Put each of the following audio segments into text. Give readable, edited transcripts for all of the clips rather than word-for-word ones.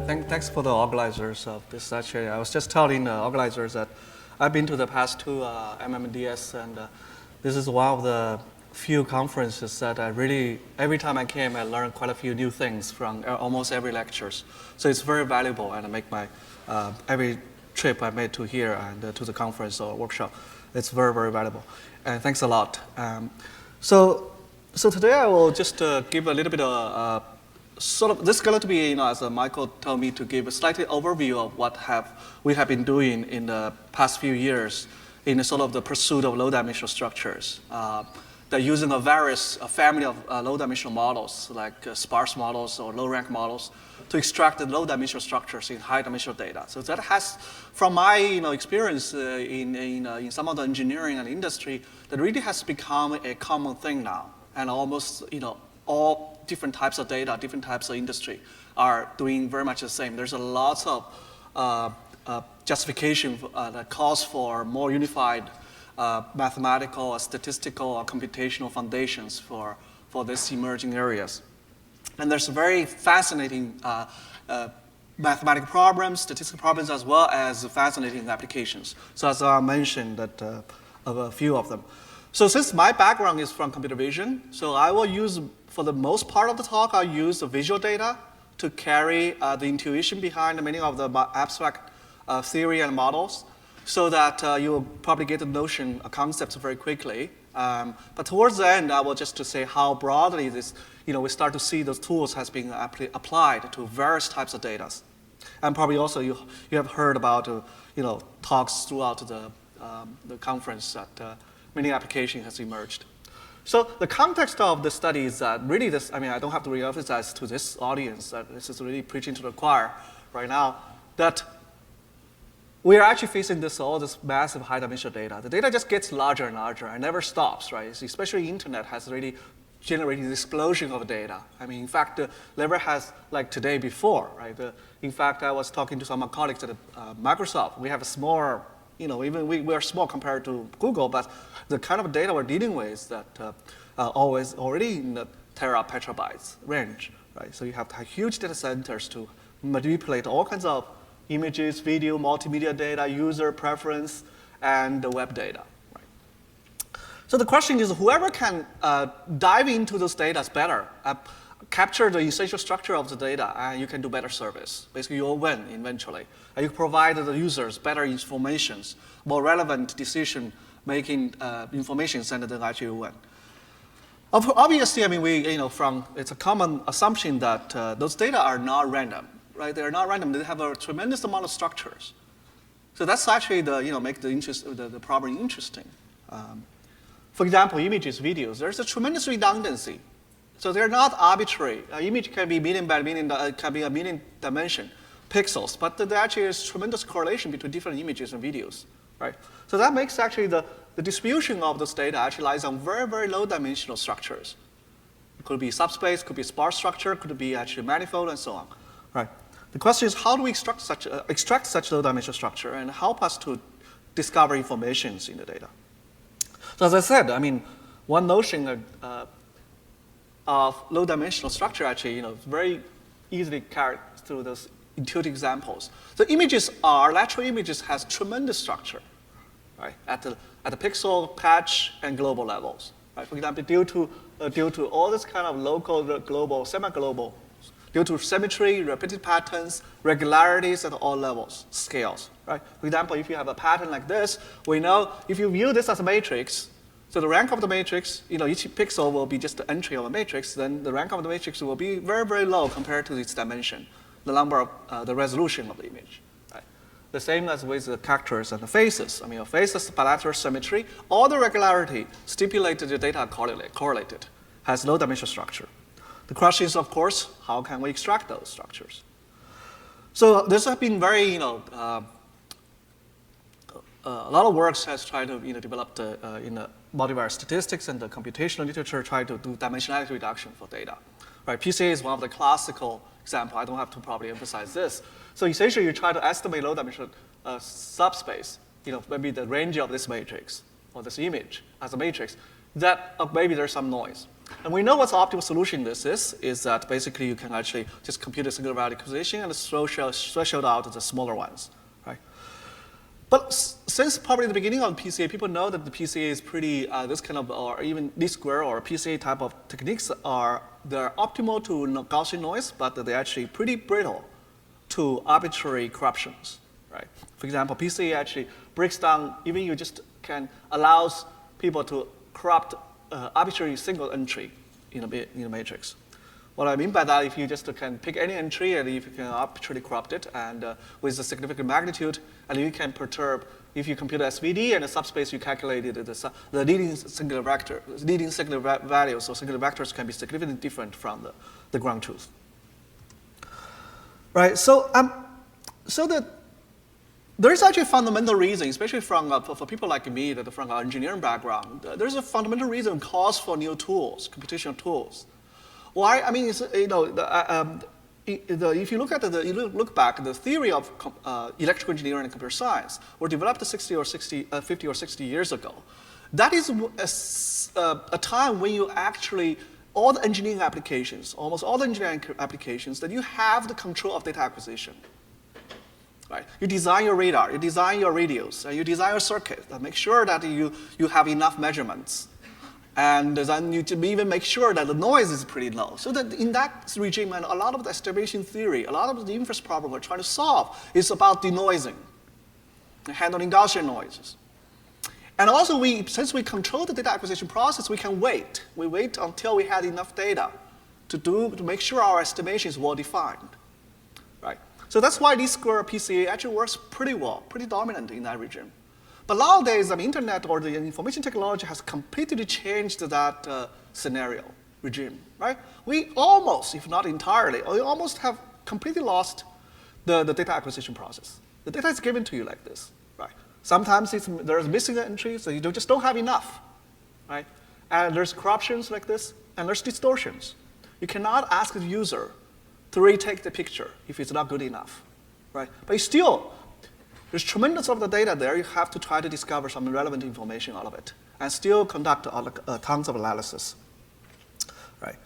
Thanks for the organizers of this session. I was just telling the organizers that I've been to the past two MMDS, and this is one of the few conferences that I really, every time I came, I learned quite a few new things from almost every lectures. So it's very valuable, and I make my, every trip I made to here and to the conference or workshop, it's very, very valuable. And thanks a lot. So today I will just give a little bit of sort of, this is going to be, as Michael told me, to give a slightly overview of what we have been doing in the past few years in sort of the pursuit of low-dimensional structures. They're using a family of low-dimensional models, like sparse models or low-rank models, to extract the low-dimensional structures in high-dimensional data. So that has, from my experience in some of the engineering and industry, that really has become a common thing now, and almost all different types of data, different types of industry are doing very much the same. There's a lot of justification that calls for more unified mathematical or statistical or computational foundations for these emerging areas. And there's very fascinating mathematical problems, statistical problems, as well as fascinating applications. So as I mentioned, that of a few of them. So since my background is from computer vision, so I will use, for the most part of the talk, I'll use the visual data to carry the intuition behind many of the abstract theory and models, so that you'll probably get the notion, concepts very quickly. But towards the end, I will just to say how broadly this, we start to see those tools has been applied to various types of data. And probably also you have heard about, talks throughout the conference that many applications has emerged. So the context of the study is that really this, I don't have to re-emphasize to this audience that this is really preaching to the choir right now, that we are actually facing all this massive high-dimensional data. The data just gets larger and larger and never stops, right? Especially the internet has really generated this explosion of data. In fact, never has, like today before, right? In fact, I was talking to some of my colleagues at Microsoft. We have a small, even we are small compared to Google, but the kind of data we're dealing with is that already in the petabytes range, right? So you have to have huge data centers to manipulate all kinds of images, video, multimedia data, user preference, and the web data. Right? So the question is, whoever can dive into those data better, capture the essential structure of the data, and you can do better service. Basically, you'll win eventually. And you provide the users better information, more relevant decision-making information, and then actually you win. Obviously, it's a common assumption that those data are not random. Right? They are not random. They have a tremendous amount of structures. So that's actually make the problem interesting. For example, images, videos. There's a tremendous redundancy. So they're not arbitrary. An image can be million by million, can be a million dimension pixels, but there actually is tremendous correlation between different images and videos, right? So that makes actually the distribution of this data actually lies on very, very low dimensional structures. It could be subspace, could be sparse structure, could be actually manifold, and so on, right? The question is, how do we extract such low-dimensional structure and help us to discover information in the data? So as I said, one notion of low-dimensional structure actually, very easily carried through those intuitive examples. The lateral images has tremendous structure, right? At the pixel, patch, and global levels, right? For example, due to all this kind of local, global, semi-global, due to symmetry, repeated patterns, regularities at all levels, scales, right? For example, if you have a pattern like this, we know if you view this as a matrix, so the rank of the matrix, each pixel will be just the entry of a matrix, then the rank of the matrix will be very, very low compared to its dimension, the number of, the resolution of the image, right? The same as with the characters and the faces. Faces, bilateral symmetry, all the regularity stipulated the data correlated, has low dimensional structure. The question is, of course, how can we extract those structures? So this has been very, a lot of works has tried to, develop in the multivariate statistics and the computational literature try to do dimensionality reduction for data. Right? PCA is one of the classical example. I don't have to probably emphasize this. So essentially, you try to estimate low-dimensional subspace, maybe the range of this matrix or this image as a matrix, that maybe there's some noise. And we know what's the optimal solution this is that basically you can actually just compute a single value decomposition and threshold out the smaller ones, right? But since probably the beginning of PCA, people know that the PCA is pretty, this kind of, or even least square or PCA type of techniques they're optimal to Gaussian noise, but they're actually pretty brittle to arbitrary corruptions, right? For example, PCA actually breaks down, even you just allows people to corrupt arbitrary single entry in a matrix. What I mean by that, if you just can pick any entry and if you can arbitrarily corrupt it and with a significant magnitude, and you can perturb, if you compute SVD and the subspace you calculated, the leading singular values, so singular vectors can be significantly different from the ground truth. Right, so there's actually a fundamental reason, especially for people like me that are from an engineering background, there's a fundamental reason calls for new tools, computational tools. Why? I mean, if you look back, the theory of electrical engineering and computer science were developed 50 or 60 years ago. That is a time when you actually, all the engineering applications, almost all the engineering applications, that you have the control of data acquisition. Right? You design your radar, you design your radios, and you design your circuit, and make sure that you have enough measurements. And then you even make sure that the noise is pretty low. So that in that regime, and a lot of the estimation theory, a lot of the inference problem we're trying to solve is about denoising, handling Gaussian noises. And also, since we control the data acquisition process, we can wait. We wait until we had enough data to make sure our estimation is well defined. Right? So that's why least square PCA actually works pretty well, pretty dominant in that region. But nowadays, the internet or the information technology has completely changed that scenario regime, right? We almost, if not entirely, we almost have completely lost the data acquisition process. The data is given to you like this, right? Sometimes there's missing entries, so you just don't have enough, right? And there's corruptions like this, and there's distortions. You cannot ask the user to retake the picture if it's not good enough, right? But still, there's tremendous of the data there. You have to try to discover some relevant information out of it and still conduct tons of analysis, right?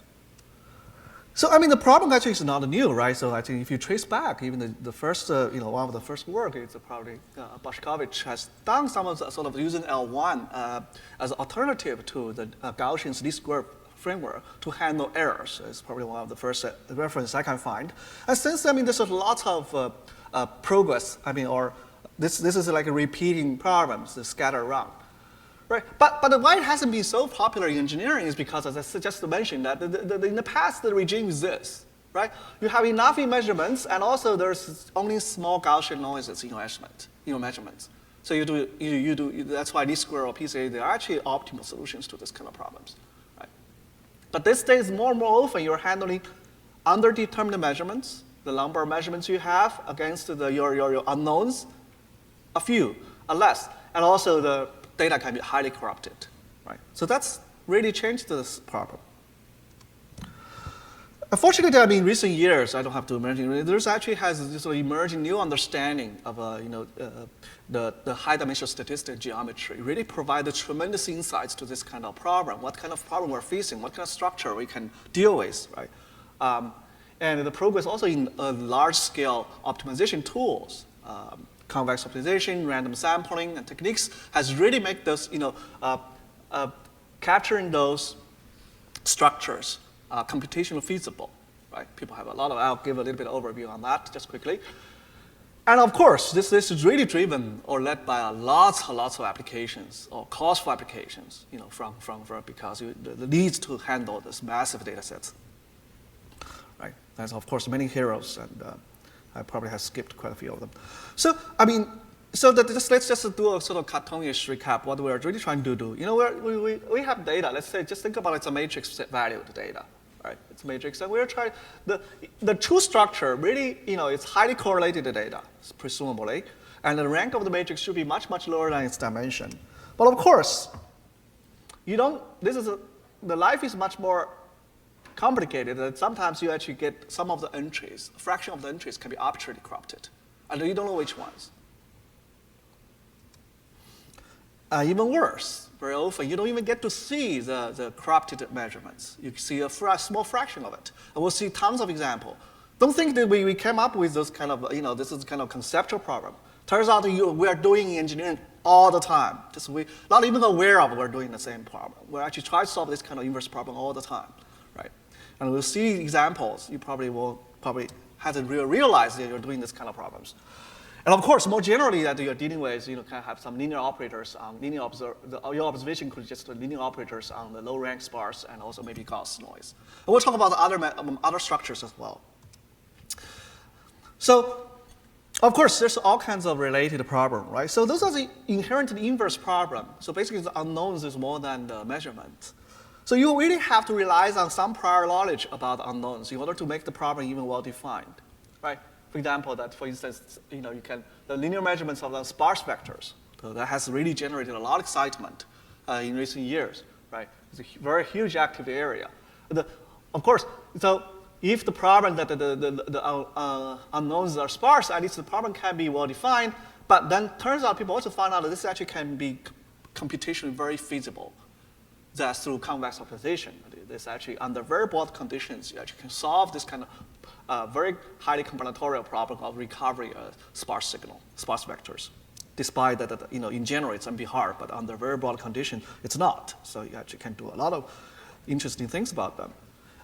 So, I mean, the problem actually is not new, right? So I think if you trace back, even the first, one of the first work is probably Boshkovich has done some of the sort of using L1 as an alternative to the Gaussian's least square framework to handle errors. It's probably one of the first references I can find. And since then, I mean, there's lots of progress, this is like a repeating problems that scatter around, right? But why it hasn't been so popular in engineering is because, as I just mentioned, that in the past the regime is this, right? You have enough in measurements, and also there's only small Gaussian noises in your measurements. So you do. That's why least square or PCA, they are actually optimal solutions to this kind of problems, right? But these days, more and more often, you're handling underdetermined measurements, the number of measurements you have against your unknowns. A few, a less, and also the data can be highly corrupted, right? So that's really changed this problem. Unfortunately, I mean, in recent years, I don't have to mention, there's actually has this emerging new understanding of the high-dimensional statistical geometry really provided tremendous insights to this kind of problem. What kind of problem we're facing? What kind of structure we can deal with, right? And the progress also in large-scale optimization tools. Convex optimization, random sampling, and techniques has really made those, capturing those structures computationally feasible, right? People have a lot of, I'll give a little bit of overview on that just quickly. And of course, this is really driven or led by lots of applications or calls for applications, because the needs to handle this massive data sets, right? There's of course many heroes, and I probably have skipped quite a few of them. So, I mean, let's just do a sort of cartoonish recap what we're really trying to do. We have data. Let's say, just think about it's a matrix valued data, right? It's a matrix, and we're trying, the true structure really, it's highly correlated to data, presumably, and the rank of the matrix should be much, much lower than its dimension. But of course, the life is much more complicated, that sometimes you actually get some of the entries, a fraction of the entries can be arbitrarily corrupted, and you don't know which ones. Even worse, very often you don't even get to see the corrupted measurements. You see a small fraction of it. And we'll see tons of examples. Don't think that we came up with this kind of, this is kind of conceptual problem. Turns out we are doing engineering all the time. Just we not even aware of we're doing the same problem. We're actually trying to solve this kind of inverse problem all the time, right? And we'll see examples. You probably hasn't realized that you're doing this kind of problems. And of course, more generally that you're dealing with, can have some linear operators on your observation could just linear operators on the low rank sparse and also maybe Gauss noise. And we'll talk about the other structures as well. So, of course, there's all kinds of related problems, right? So those are the inherently inverse problem. So basically, the unknowns is more than the measurement. So you really have to rely on some prior knowledge about unknowns in order to make the problem even well-defined, right? For example, for instance, the linear measurements of the sparse vectors. So that has really generated a lot of excitement in recent years, right? It's a very huge active area. Of course, so if the problem that the unknowns are sparse, at least the problem can be well-defined. But then turns out people also found out that this actually can be computationally very feasible. That's through convex optimization. This actually, under very broad conditions, you actually can solve this kind of very highly combinatorial problem of recovery sparse signal, sparse vectors. Despite that, in general, it's going to be hard, but under very broad condition, it's not. So you actually can do a lot of interesting things about them.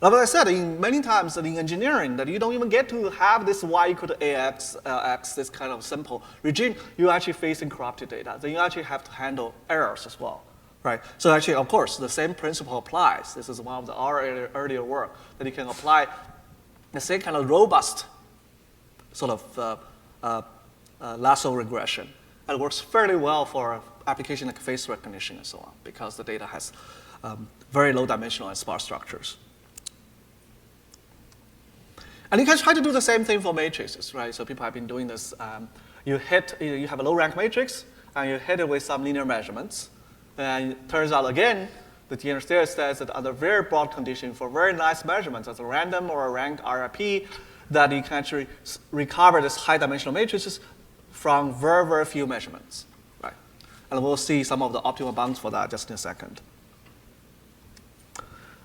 Like I said, many times in engineering, that you don't even get to have this y equal to ax, x, this kind of simple regime. You actually facing corrupted data. Then you actually have to handle errors as well, right? So actually, of course, the same principle applies. This is one of our earlier work that you can apply the same kind of robust sort of lasso regression. And it works fairly well for application like face recognition and so on, because the data has very low dimensional and sparse structures. And you can try to do the same thing for matrices, right? So people have been doing this. You have a low rank matrix, and you hit it with some linear measurements. And it turns out, again, the general theory says that under very broad conditions for very nice measurements, as a random or a rank RIP, that you can actually recover this high dimensional matrices from very, very few measurements, right? And we'll see some of the optimal bounds for that just in a second.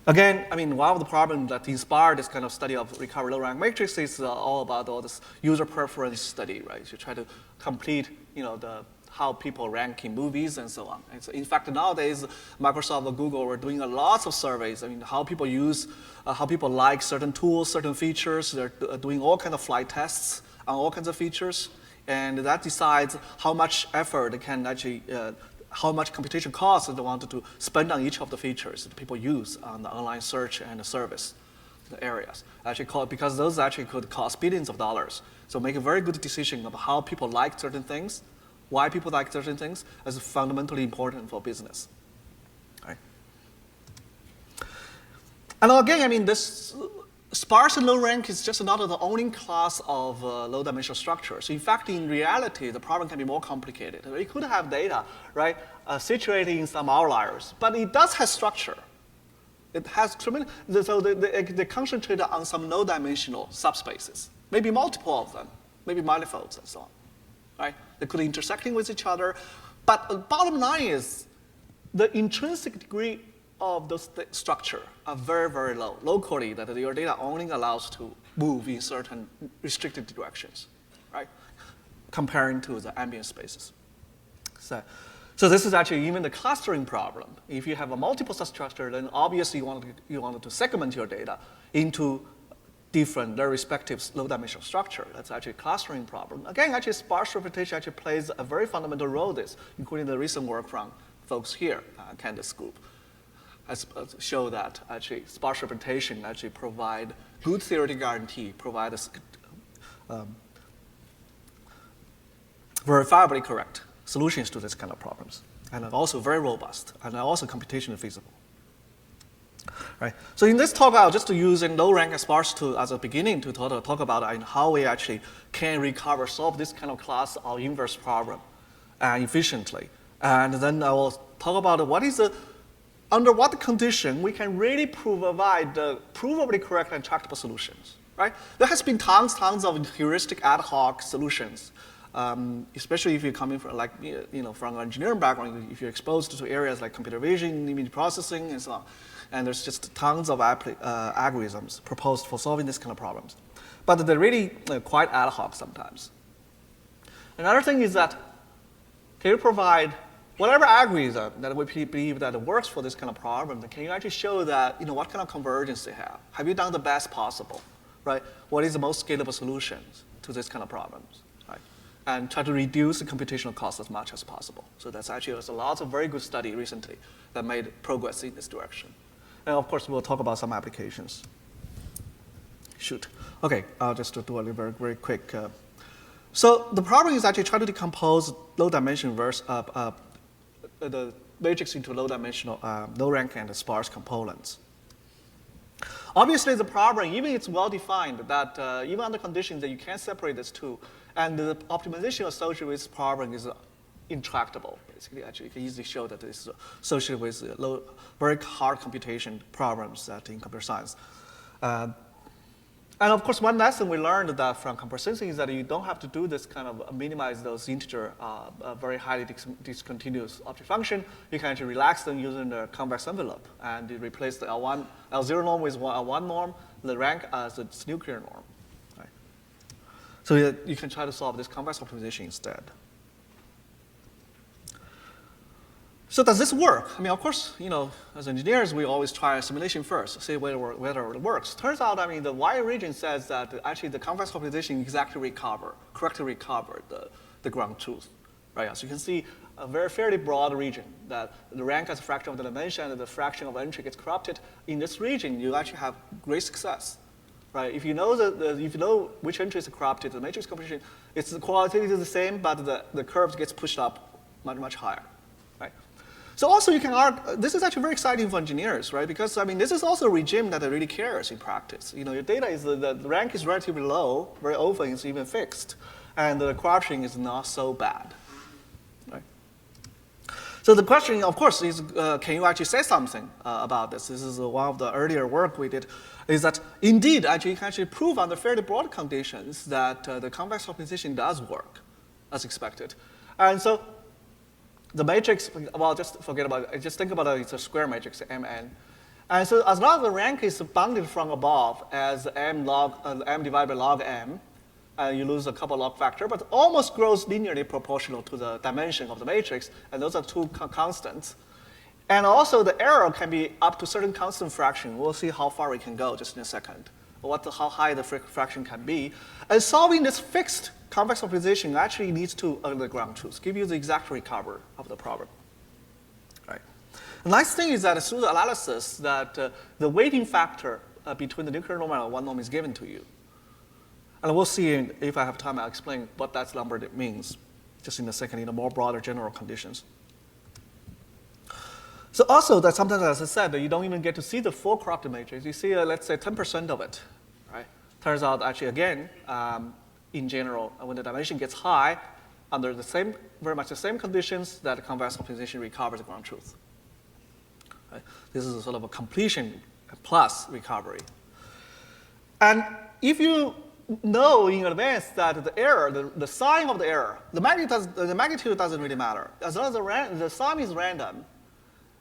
Again, one of the problems that inspired this kind of study of recovery low rank matrix is all about all this user preference study, right? You try to complete, how people rank in movies and so on. And so in fact, nowadays, Microsoft or Google are doing lots of surveys. How people use, how people like certain tools, certain features. They're doing all kinds of flight tests on all kinds of features. And that decides how much effort they can actually, how much computation costs they wanted to spend on each of the features that people use on the online search and the service areas. Because those actually could cost billions of dollars. So make a very good decision about how people like certain things, why people like certain things, is fundamentally important for business. Right? And again, this sparse and low rank is just not the only class of low dimensional structures. In fact, in reality, the problem can be more complicated. You could have data, right, situated in some outliers, but it does have structure. It has tremendous, so they concentrate on some low dimensional subspaces, maybe multiple of them, maybe manifolds and so on, right? They could be intersecting with each other, but the bottom line is the intrinsic degree of those structure are very, very low, locally, that your data only allows to move in certain restricted directions, right? Comparing to the ambient spaces. So this is actually even the clustering problem. If you have a multiple substructure, then obviously you wanted to segment your data into different, their respective low dimensional structure. That's actually a clustering problem. Again, actually sparse representation actually plays a very fundamental role in this, including the recent work from folks here, Candace group. Show that actually sparse representation actually provide good theoretic guarantee, provide verifiably correct solutions to this kind of problems, and are also very robust, and are also computationally feasible. Right. So in this talk, I'll just use low rank and sparse as a beginning to talk about how we actually can solve this kind of class of inverse problem efficiently. And then I will talk about under what condition we can really provide provably correct and tractable solutions, right? There has been tons of heuristic ad hoc solutions especially if you're coming from like from an engineering background, if you're exposed to areas like computer vision, image processing, and so on. And there's just tons of algorithms proposed for solving this kind of problems. But they're really quite ad hoc sometimes. Another thing is that can you provide whatever algorithm that we believe that works for this kind of problem, can you actually show that what kind of convergence they have? Have you done the best possible, right? What is the most scalable solutions to this kind of problems, right? And try to reduce the computational cost as much as possible. So that's actually, there's a lot of very good study recently that made progress in this direction. And of course, we'll talk about some applications. Shoot. Okay, I'll just do a very, very quick. So the problem is actually trying to decompose low dimension the matrix into low dimensional, low rank and sparse components. Obviously, the problem, even it's well defined, that even under conditions that you can't separate these two, and the optimization associated with this problem is intractable. Basically, actually, you can easily show that it's associated with very hard computation problems that in computer science. And of course, one lesson we learned that from computer sensing is that you don't have to do this kind of minimize those integer, very highly discontinuous object function. You can actually relax them using the convex envelope and you replace the L0 norm with L1 norm, the rank as its nuclear norm. Right? So you can try to solve this convex optimization instead. So does this work? I mean, of course, as engineers, we always try a simulation first, see whether it works. Turns out, I mean, the Y region says that actually the convex optimization correctly recovered the ground truth, right? As you can see, a fairly broad region that the rank as a fraction of the dimension and the fraction of entry gets corrupted. In this region, you actually have great success, right? If you know if you know which entry is corrupted, the matrix composition, it's qualitatively the same, but the curves gets pushed up much, much higher. So also you can argue, this is actually very exciting for engineers, right? Because I mean, this is also a regime that really cares in practice. Your data is, the rank is relatively low, very often it's even fixed, and the corruption is not so bad, right? So the question, of course, is can you actually say something about this? This is one of the earlier work we did, is that indeed, actually, you can actually prove under fairly broad conditions that the convex optimization does work as expected. And so the matrix, well, just forget about it. Just think about it. It's a square matrix, Mn. And so as long as the rank is bounded from above as m divided by log m, you lose a couple log factor, but almost grows linearly proportional to the dimension of the matrix, and those are two constants. And also the error can be up to a certain constant fraction. We'll see how far we can go just in a second, how high the fraction can be. And solving this fixed convex optimization actually leads to the ground truth, give you the exact recovery of the problem. Right. The nice thing is that through the analysis, that the weighting factor between the nuclear norm and one norm is given to you. And we'll see, if I have time, I'll explain what that number means just in a second in the more broader general conditions. So also that sometimes, as I said, you don't even get to see the full corrupted matrix. You see, let's say 10% of it, right? Turns out actually, again, in general, when the dimension gets high, under very much the same conditions, that convex optimization recovers the ground truth. Right? This is a sort of a completion plus recovery. And if you know in advance that the error, the sign of the error, the magnitude doesn't really matter. As long as the sum is random,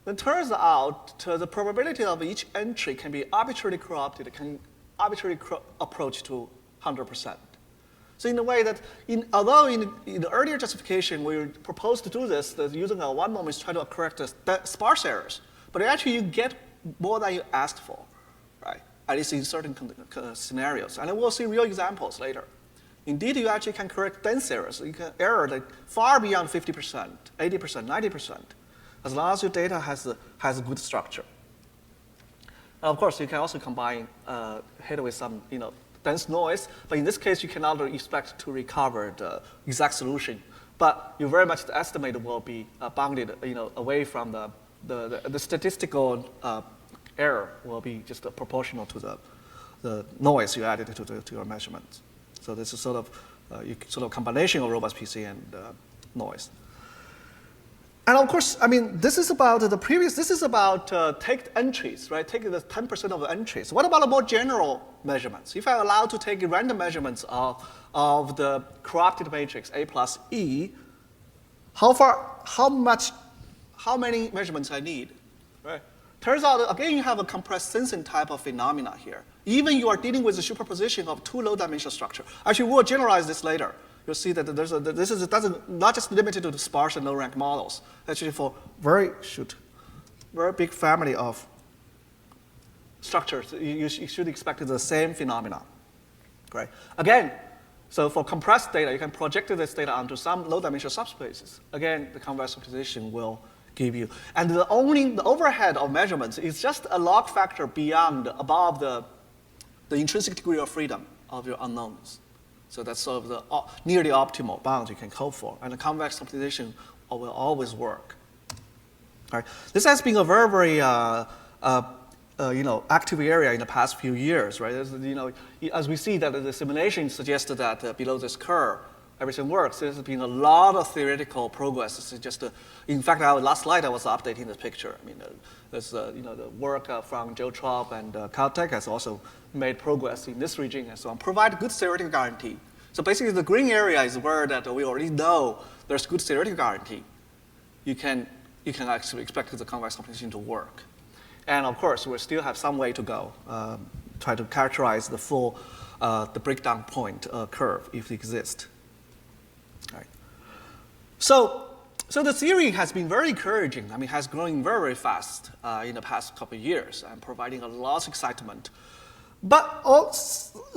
then turns out the probability of each entry can be arbitrarily corrupted, can arbitrarily approach to 100%. So in a way that, although in the earlier justification we proposed to do this, that using a one norm is try to correct the sparse errors, but actually you get more than you asked for, right? At least in certain scenarios. And we'll see real examples later. Indeed, you actually can correct dense errors. You can error like far beyond 50%, 80%, 90%, as long as your data has a good structure. And of course, you can also combine hit with some dense noise, but in this case, you cannot expect to recover the exact solution. But you very much the estimate will be bounded, away from the statistical error will be just proportional to the noise you added to your measurements. So this is sort of combination of robust PC and noise. And of course, I mean, this is about the previous, this is about take entries, right? Take the 10% of the entries. What about the more general measurements? If I'm allowed to take random measurements of the corrupted matrix A plus E, how many measurements I need, right? Turns out, again, you have a compressed sensing type of phenomena here. Even you are dealing with the superposition of two low-dimensional structures. Actually, we'll generalize this later. You'll see that this is not just limited to the sparse and low-rank models. Actually, for very big family of structures, you should expect the same phenomena, right? Again, so for compressed data, you can project this data onto some low-dimensional subspaces. Again, the convex optimization will give you. And the overhead of measurements is just a log factor above the intrinsic degree of freedom of your unknowns. So that's sort of the nearly optimal bound you can code for. And the convex optimization will always work. All right. This has been a very, very active area in the past few years, right? As we see that the simulation suggested that below this curve, everything works. There's been a lot of theoretical progress. In fact, last slide I was updating the picture. I mean, there's the work from Joe Traub and Caltech has also made progress in this region and so on. Provide good theoretical guarantee. So basically, the green area is where that we already know there's good theoretical guarantee. You can actually expect the convex optimization to work. And of course, we still have some way to go. Try to characterize the full the breakdown point curve if it exists. Right. So the theory has been very encouraging. I mean, has grown very, very fast in the past couple of years and providing a lot of excitement. But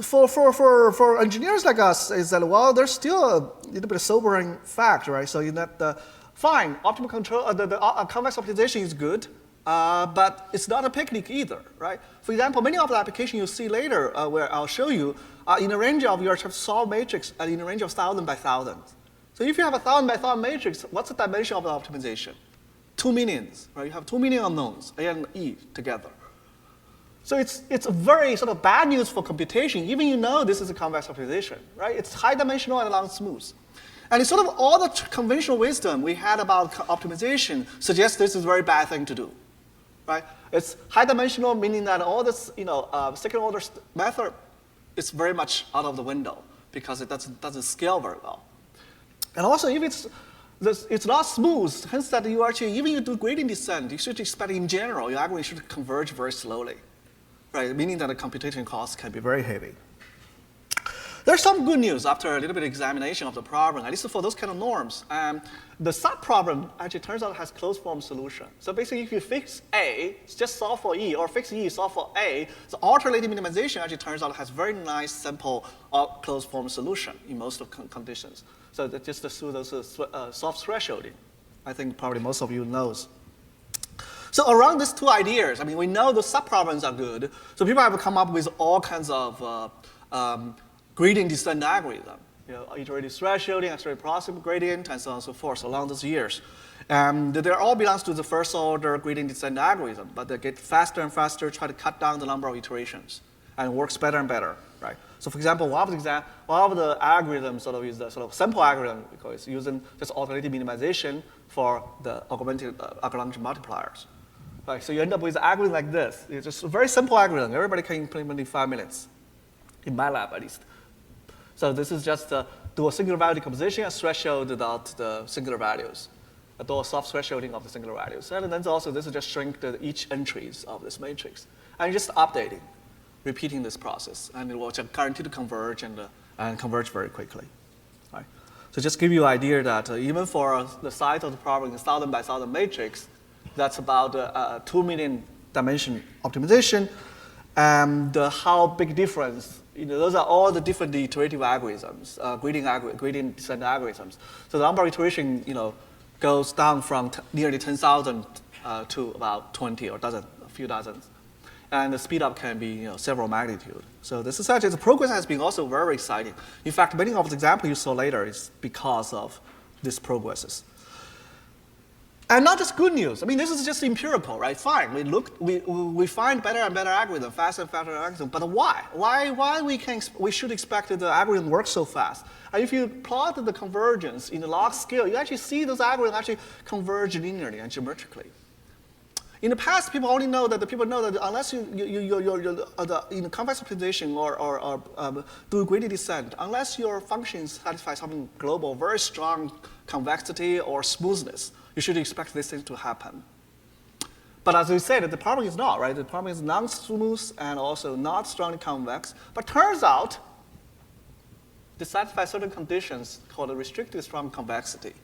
for engineers like us, is that, well, there's still a little bit of sobering fact, right? So in that, fine, optimal control, the convex optimization is good, but it's not a picnic either, right? For example, many of the applications you'll see later, where I'll show you, are in the range of your solved matrix, in the range of 1,000 by 1,000. So if you have a 1,000 by 1,000 matrix, what's the dimension of the optimization? 2 millions, right? You have 2 million unknowns, A and E together. So it's a very sort of bad news for computation, even you know this is a convex optimization, right? It's high dimensional and long smooth. And it's sort of all the conventional wisdom we had about optimization suggests this is a very bad thing to do, right? It's high dimensional, meaning that all this, second order method is very much out of the window because it doesn't scale very well. And also, if it's not smooth, hence that you actually, even you do gradient descent, you should expect in general, your algorithm should converge very slowly, right? Meaning that the computation costs can be very heavy. There's some good news after a little bit of examination of the problem, at least for those kind of norms. The sub-problem actually turns out has closed form solution. So basically, if you fix A, just solve for E, or fix E, solve for A, the alternating minimization actually turns out has very nice, simple closed form solution in most of conditions. So that's just the pseudo soft thresholding. I think probably most of you knows. So around these two ideas, I mean, we know the sub-problems are good. So people have come up with all kinds of gradient descent algorithm, iterative thresholding, accelerated processing gradient, and so on and so forth along those years. They all belongs to the first order gradient descent algorithm, but they get faster and faster, try to cut down the number of iterations, and it works better and better, right? So for example, one of the algorithms sort of is the sort of simple algorithm because it's using just alternative minimization for the augmented Lagrange multipliers. Right, so you end up with an algorithm like this. It's just a very simple algorithm. Everybody can implement in 5 minutes, in my lab at least. So this is just do a singular value decomposition and threshold out the singular values. Do a soft thresholding of the singular values. And then also this is just shrink each entries of this matrix. And just updating, repeating this process. And it will guarantee to converge and converge very quickly. Right? So just give you an idea that even for the size of the problem in 1,000 by 1,000 matrix, that's about 2 million dimension optimization. And how big difference, those are all the different iterative algorithms, gradient descent algorithms. So the number of iteration, goes down from nearly 10,000 to about 20 or a few dozens. And the speed up can be several magnitude. So this is actually, the progress has been also very exciting. In fact, many of the examples you saw later is because of these progresses. And not just good news. I mean, this is just empirical, right? Fine, we find better and better algorithm, faster and faster algorithm. But why? Why we should expect that the algorithm works so fast? And if you plot the convergence in the log scale, you actually see those algorithms actually converge linearly and geometrically. In the past, people only know that unless you in a convex optimization or do gradient descent, unless your functions satisfy something global, very strong convexity or smoothness, you should expect this thing to happen. But as we said, the problem is not, right? The problem is non-smooth and also not strongly convex. But turns out, they satisfy certain conditions called restricted strong convexity.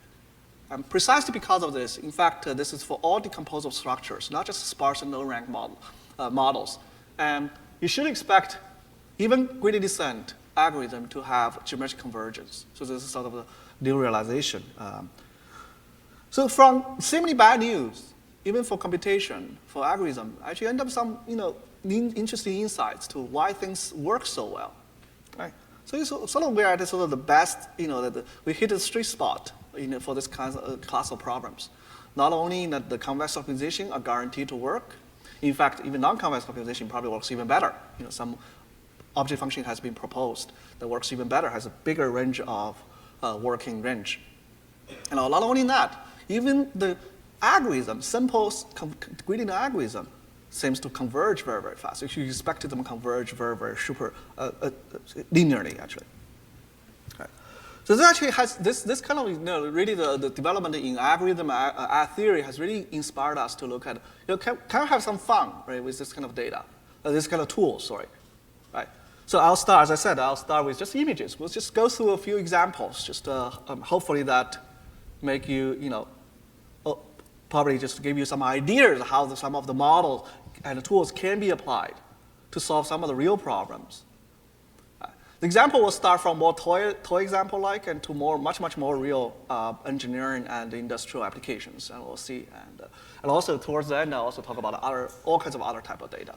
And precisely because of this, in fact, this is for all decomposable structures, not just sparse and low-rank models. And you should expect even gradient descent algorithm to have geometric convergence. So this is sort of a new realization. So from seemingly bad news, even for computation, for algorithm, actually end up some interesting insights to why things work so well. Right? So it's sort of we're at sort of the best, that we hit a sweet spot for this kind of class of problems. Not only that the convex optimization are guaranteed to work, in fact, even non-convex optimization probably works even better. Some object function has been proposed that works even better, has a bigger range of working range. And not only that, even the algorithm, simple gradient algorithm, seems to converge very, very fast. So you expect them to converge very, very super linearly, actually. Okay. So this actually has this kind of really the development in algorithm theory has really inspired us to look at can we have some fun, right, with this kind of data, this kind of tool, sorry, right. So I'll start, as I said, I'll start with just images. We'll just go through a few examples, just hopefully that make you probably just give you some ideas how some of the models and the tools can be applied to solve some of the real problems. The example will start from more toy example-like and to much more real engineering and industrial applications, and we'll see. And also towards the end, I'll also talk about all kinds of other type of data.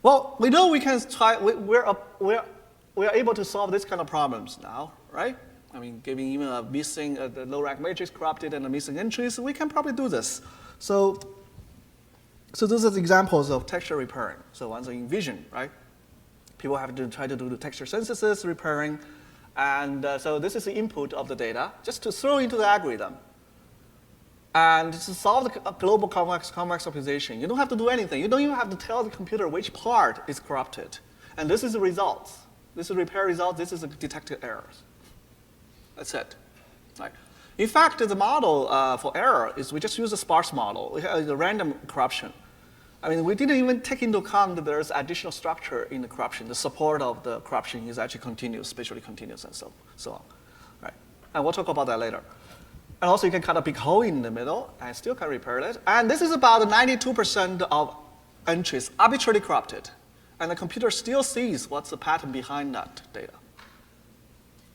Well, we know we can try. We're able to solve this kind of problems now, right? I mean, giving even a missing the low-rank matrix corrupted and a missing entries, we can probably do this. So those are the examples of texture repairing. So once in vision, right? People have to try to do the texture synthesis, repairing, and so this is the input of the data, just to throw into the algorithm. And to solve the global convex optimization, you don't have to do anything. You don't even have to tell the computer which part is corrupted. And this is the results. This is repair results. This is the detected errors. That's it. Right. In fact, the model for error is we just use a sparse model. We have a random corruption. I mean, we didn't even take into account that there's additional structure in the corruption. The support of the corruption is actually continuous, spatially continuous, and so on. Right. And we'll talk about that later. And also, you can cut a big hole in the middle and still can repair it. And this is about 92% of entries arbitrarily corrupted. And the computer still sees what's the pattern behind that data.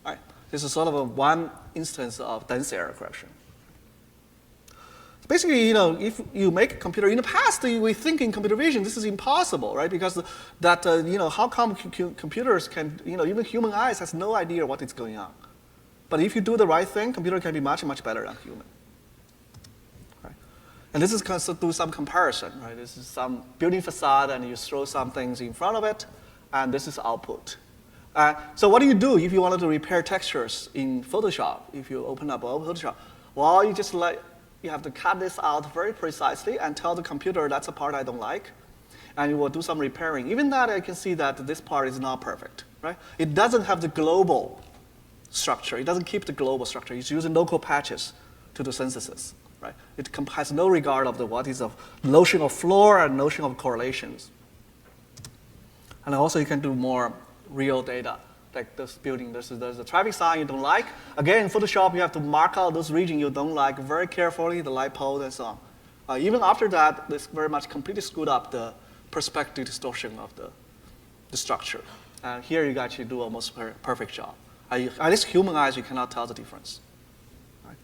Right. This is sort of one instance of dense error correction. Basically, if you make a computer, in the past, we think in computer vision, this is impossible, right? Because how come computers can, even human eyes has no idea what is going on. But if you do the right thing, computer can be much better than human. Right? And this is kind of do some comparison, right? This is some building facade, and you throw some things in front of it, and this is output. So what do you do if you wanted to repair textures in Photoshop? If you open up Photoshop, well, you have to cut this out very precisely and tell the computer that's a part I don't like, and you will do some repairing. Even that, I can see that this part is not perfect, right? It doesn't have the global structure. It doesn't keep the global structure. It's using local patches to do synthesis, right? It has no regard of what is the notion of floor and notion of correlations. And also, you can do more real data, like this building. There's a traffic sign you don't like. Again, in Photoshop, you have to mark out those regions you don't like very carefully, the light pole and so on. Even after that, this very much completely screwed up the perspective distortion of the structure. And here you actually do almost a perfect job. At least human eyes, you cannot tell the difference. Right?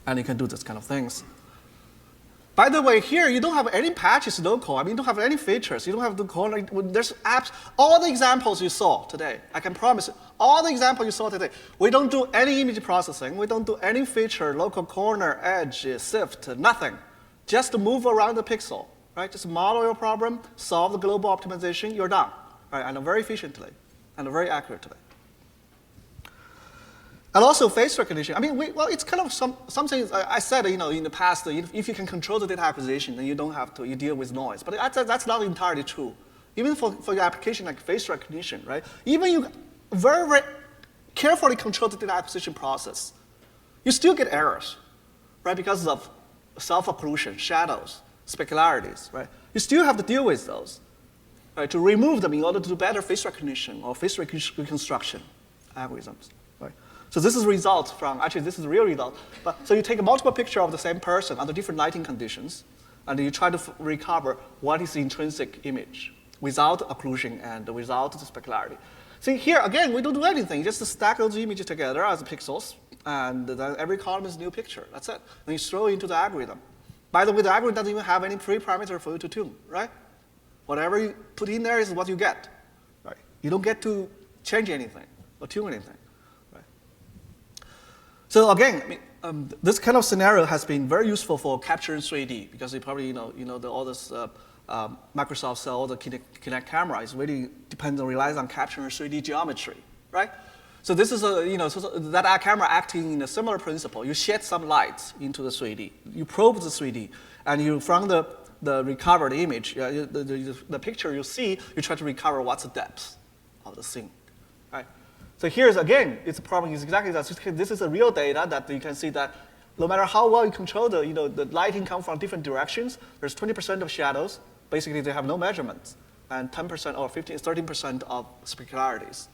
And you can do this kind of things. By the way, here you don't have any patches local. I mean, you don't have any features. You don't have to call. There's apps. All the examples you saw today, I can promise you, all the examples you saw today, we don't do any image processing. We don't do any feature, local corner, edge, shift, nothing. Just move around the pixel, right? Just model your problem, solve the global optimization, you're done, right? And very efficiently and very accurately. And also face recognition. I mean, well, it's kind of something I said, in the past, if you can control the data acquisition, then you don't have to, you deal with noise. But that's not entirely true. Even for your application like face recognition, right? Even you very, very carefully control the data acquisition process, you still get errors, right? Because of self-occlusion, shadows, specularities, right? You still have to deal with those, right? To remove them in order to do better face recognition or face reconstruction algorithms, right? So this is results from, actually this is a real result. But, so you take a multiple picture of the same person under different lighting conditions, and you try to recover what is the intrinsic image without occlusion and without the specularity. See here, again, we don't do anything. Just stack those images together as pixels, and then every column is a new picture. That's it. And you throw it into the algorithm. By the way, the algorithm doesn't even have any pre-parameter for you to tune, right? Whatever you put in there is what you get, right? You don't get to change anything or tune anything. So again, I mean, this kind of scenario has been very useful for capturing 3D because you probably all this Microsoft sell all the Kinect camera is really relies on capturing 3D geometry, right? So this is so that camera acting in a similar principle. You shed some light into the 3D, you probe the 3D, and you from the recovered image, the picture you see, you try to recover what's the depth of the scene, right? So here's, again, its problem is exactly that. This is a real data that you can see that no matter how well you control the lighting comes from different directions, there's 20% of shadows. Basically, they have no measurements, and 10% or 13% of specularities.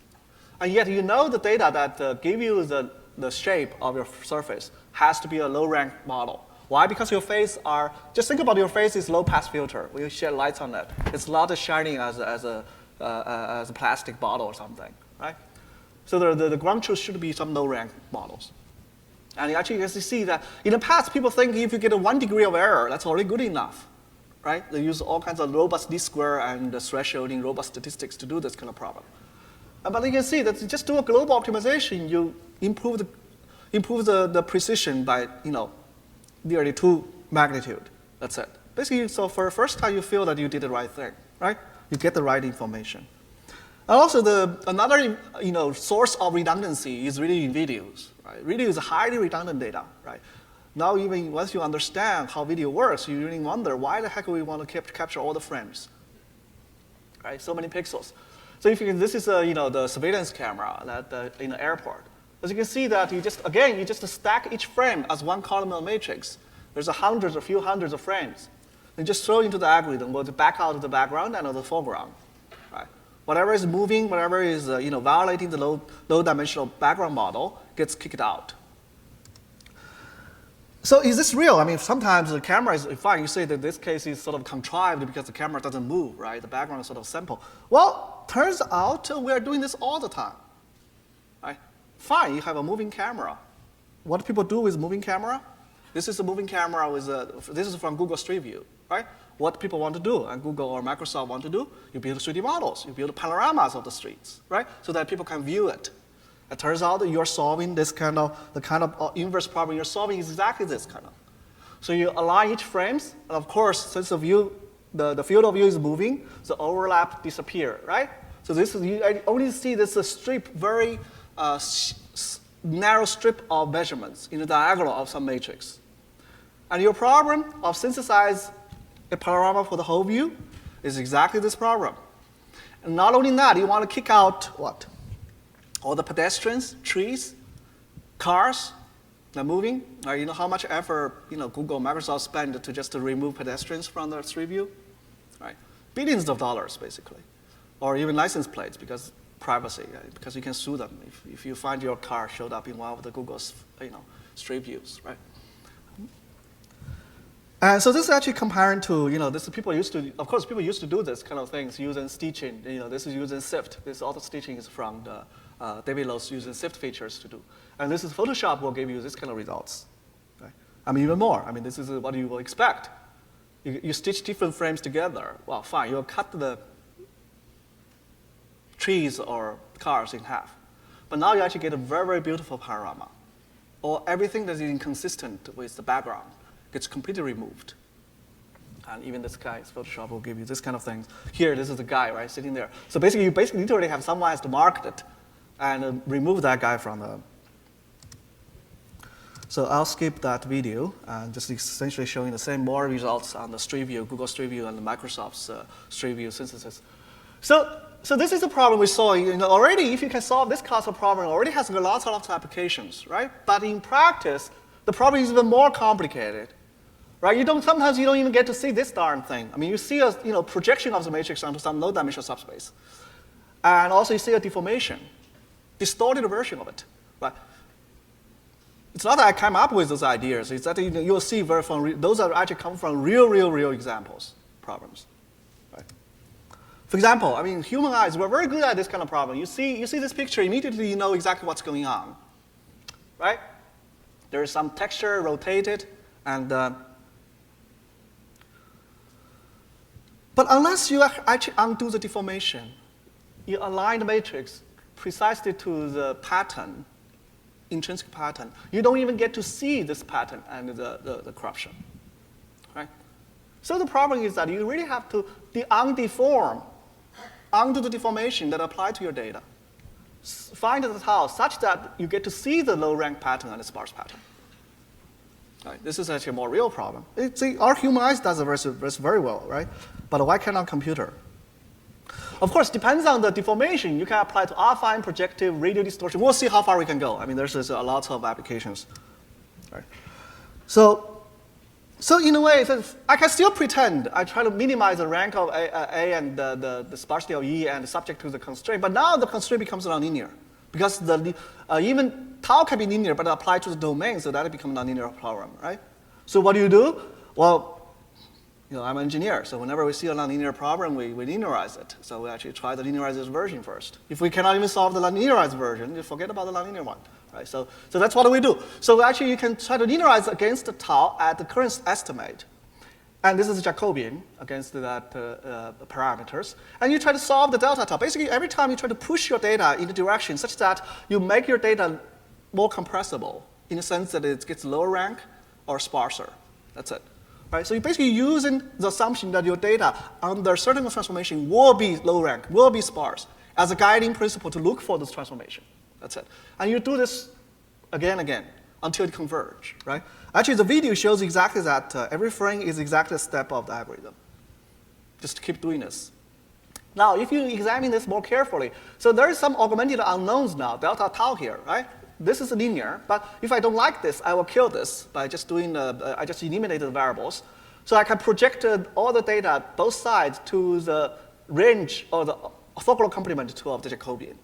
And yet, the data that give you the shape of your surface has to be a low-rank model. Why? Because your face just think about your face is low-pass filter. When you shed lights on it, it's not as shining as a plastic bottle or something, right? So the ground truth should be some low-rank models. And actually, as you see that in the past, people think if you get a 1 degree of error, that's already good enough, right? They use all kinds of robust least square and thresholding, robust statistics to do this kind of problem. But you can see that you just do a global optimization, you improve the precision by nearly 2 magnitude. That's it. Basically, so for the first time, you feel that you did the right thing, right? You get the right information. And also, another source of redundancy is really in videos. Right? Video is highly redundant data. Right? Now, even once you understand how video works, you really wonder why the heck we want to capture all the frames. Right? So many pixels. So if this is the surveillance camera in the airport. As you can see that you just stack each frame as one column of matrix. There's a few hundreds of frames. You just throw into the algorithm, go to back out of the background and of the foreground. Whatever is moving, whatever is violating the low-dimensional background model gets kicked out. So is this real? I mean, sometimes the camera is fine. You say that this case is sort of contrived because the camera doesn't move, right? The background is sort of simple. Well, turns out we're doing this all the time. Right? Fine, you have a moving camera. What do people do with moving camera? This is a moving camera this is from Google Street View, right? What people want to do, and Google or Microsoft want to do, you build 3D models, you build panoramas of the streets, right? So that people can view it. It turns out that you're solving the kind of inverse problem you're solving is exactly this kind of. So you align each frames, and of course, since the field of view is moving, the overlap disappear, right? So you only see this strip, very narrow strip of measurements in the diagonal of some matrix. And your problem of synthesize a panorama for the whole view is exactly this problem. And not only that, you want to kick out what? All the pedestrians, trees, cars, they're moving. You know how much effort Google, Microsoft spend to remove pedestrians from the street view? Right? Billions of dollars, basically. Or even license plates because privacy, right? Because you can sue them if you find your car showed up in one of the Google's street views, right? And so this is actually comparing to, people used to do this kind of things using stitching. This is using SIFT. This auto stitching is from the David Lowe's using SIFT features to do. And this is Photoshop will give you this kind of results. Right? I mean, even more. I mean, this is what you will expect. You stitch different frames together. Well, fine, you'll cut the trees or cars in half. But now you actually get a very, very beautiful panorama. Or everything that is inconsistent with the background gets completely removed. And even this guy's Photoshop will give you this kind of things. Here, this is the guy, right, sitting there. So basically, you literally have someone has to mark it and remove that guy from the. So I'll skip that video and just essentially showing the same more results on the Street View, Google Street View, and Microsoft's Street View synthesis. So this is a problem we saw. Already, if you can solve this class of problem, it already has lots of applications, right? But in practice, the problem is even more complicated, right? Sometimes you don't even get to see this darn thing. I mean, you see a projection of the matrix onto some low-dimensional subspace, and also you see a deformation, distorted version of it, right? It's not that I came up with those ideas. It's that you'll see those are actually come from real examples, problems. Right? For example, I mean, human eyes, we're very good at this kind of problem. You see this picture, immediately you know exactly what's going on, right? There is some texture rotated, and but unless you actually undo the deformation, you align the matrix precisely to the pattern, intrinsic pattern, you don't even get to see this pattern and the corruption, right? So the problem is that you really have to undeform, undo the deformation that apply to your data. Find the tau such that you get to see the low rank pattern and the sparse pattern. Right? This is actually a more real problem. Our human eyes does this very well, right? But why can't our computer? Of course, depends on the deformation. You can apply to affine, projective, radial distortion. We'll see how far we can go. I mean, there's a lot of applications. Right? So in a way, I can still pretend I try to minimize the rank of A and the sparsity of E and subject to the constraint. But now the constraint becomes nonlinear. Because even tau can be linear, but apply to the domain, so that it becomes a nonlinear problem, right? So what do? Well, I'm an engineer, so whenever we see a nonlinear problem, we linearize it. So we actually try the linearized version first. If we cannot even solve the linearized version, you forget about the nonlinear one, right? So that's what we do. So actually, you can try to linearize against the tau at the current estimate. And this is Jacobian against that parameters. And you try to solve the delta tau. Basically, every time you try to push your data in the direction such that you make your data more compressible in the sense that it gets lower rank or sparser. That's it. Right? So you're basically using the assumption that your data under certain transformation will be low rank, will be sparse, as a guiding principle to look for this transformation. That's it. And you do this again and again until it converge, right? Actually, the video shows exactly that. Every frame is exactly a step of the algorithm. Just keep doing this. Now, if you examine this more carefully, so there is some augmented unknowns now, delta tau here, right? This is linear, but if I don't like this, I will kill this by just doing, I just eliminated the variables. So I can project all the data, both sides, to the range or the orthogonal complement to of the Jacobian.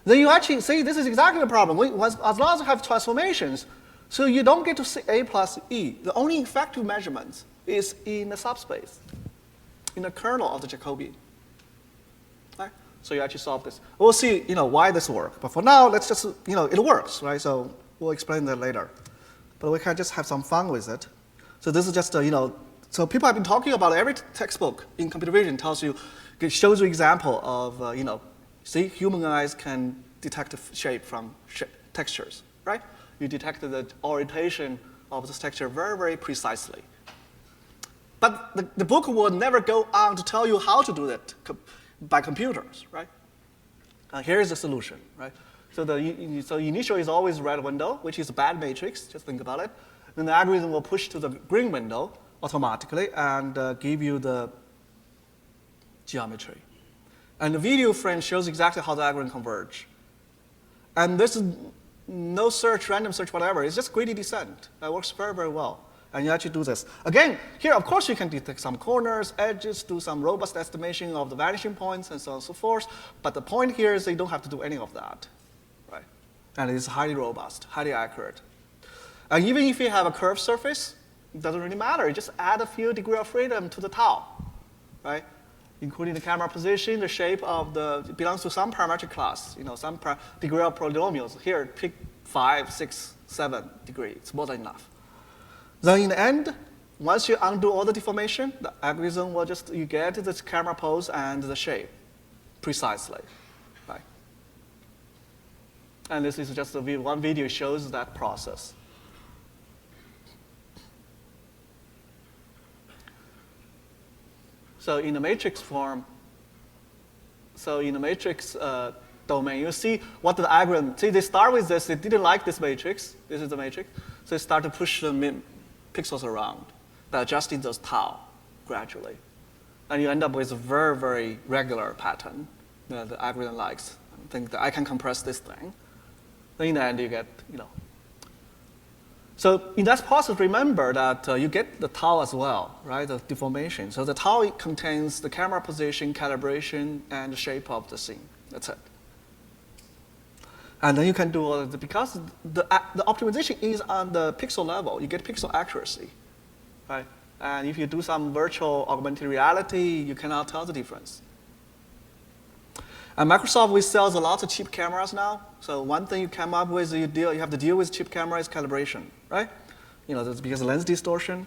Then you actually see this is exactly the problem. As long as you have transformations, so you don't get to see A plus E. The only effective measurement is in the subspace, in the kernel of the Jacobian. Right? So you actually solve this. We'll see, why this works. But for now, let's just, it works, right? So we'll explain that later. But we can just have some fun with it. So this is just, so people have been talking about every textbook in computer vision tells you, it shows you example of, see, human eyes can detect shape from textures, right? You detect the orientation of this texture very, very precisely. But the book will never go on to tell you how to do that by computers, right? Here is the solution, right? So so initial is always red window, which is a bad matrix. Just think about it. Then the algorithm will push to the green window automatically and give you the geometry. And the video frame shows exactly how the algorithm converge. And this is no search, random search, whatever. It's just greedy descent. That works very, very well. And you actually do this. Again, here, of course, you can detect some corners, edges, do some robust estimation of the vanishing points, and so on and so forth. But the point here is that you don't have to do any of that, right? And it's highly robust, highly accurate. And even if you have a curved surface, it doesn't really matter. You just add a few degrees of freedom to the tau, right? Including the camera position, the shape of it belongs to some parametric class, some degree of polynomials. Here, pick 5, 6, 7 degrees. It's more than enough. Then in the end, once you undo all the deformation, the algorithm will just, you get the camera pose and the shape precisely, right? And this is just one video shows that process. So in the matrix form, so in the matrix domain, you see what the algorithm, see they start with this, they didn't like this matrix, this is the matrix, so they start to push the pixels around by adjusting those tau gradually. And you end up with a very, very regular pattern that the algorithm likes. I think that I can compress this thing. Then in the end, you get, So in that process, remember that you get the tau as well, right, the deformation. So the tau contains the camera position, calibration, and the shape of the scene. That's it. And then you can do all of the, because the optimization is on the pixel level, you get pixel accuracy, right? And if you do some virtual augmented reality, you cannot tell the difference. And Microsoft, we sells a lot of cheap cameras now. So one thing you come up with, you have to deal with cheap camera is calibration, right? That's because of lens distortion.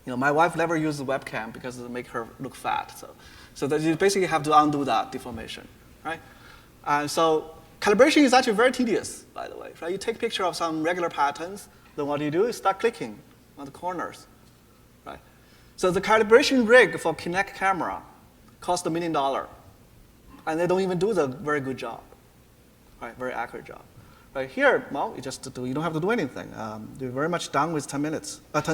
My wife never used the webcam because it make her look fat. So that you basically have to undo that deformation, right? And so calibration is actually very tedious, by the way, right? You take picture of some regular patterns, then what you do is start clicking on the corners, right? So the calibration rig for Kinect camera cost $1 million. And they don't even do the very good job, right? Very accurate job. Right here, well, you don't have to do anything. You're very much done with 10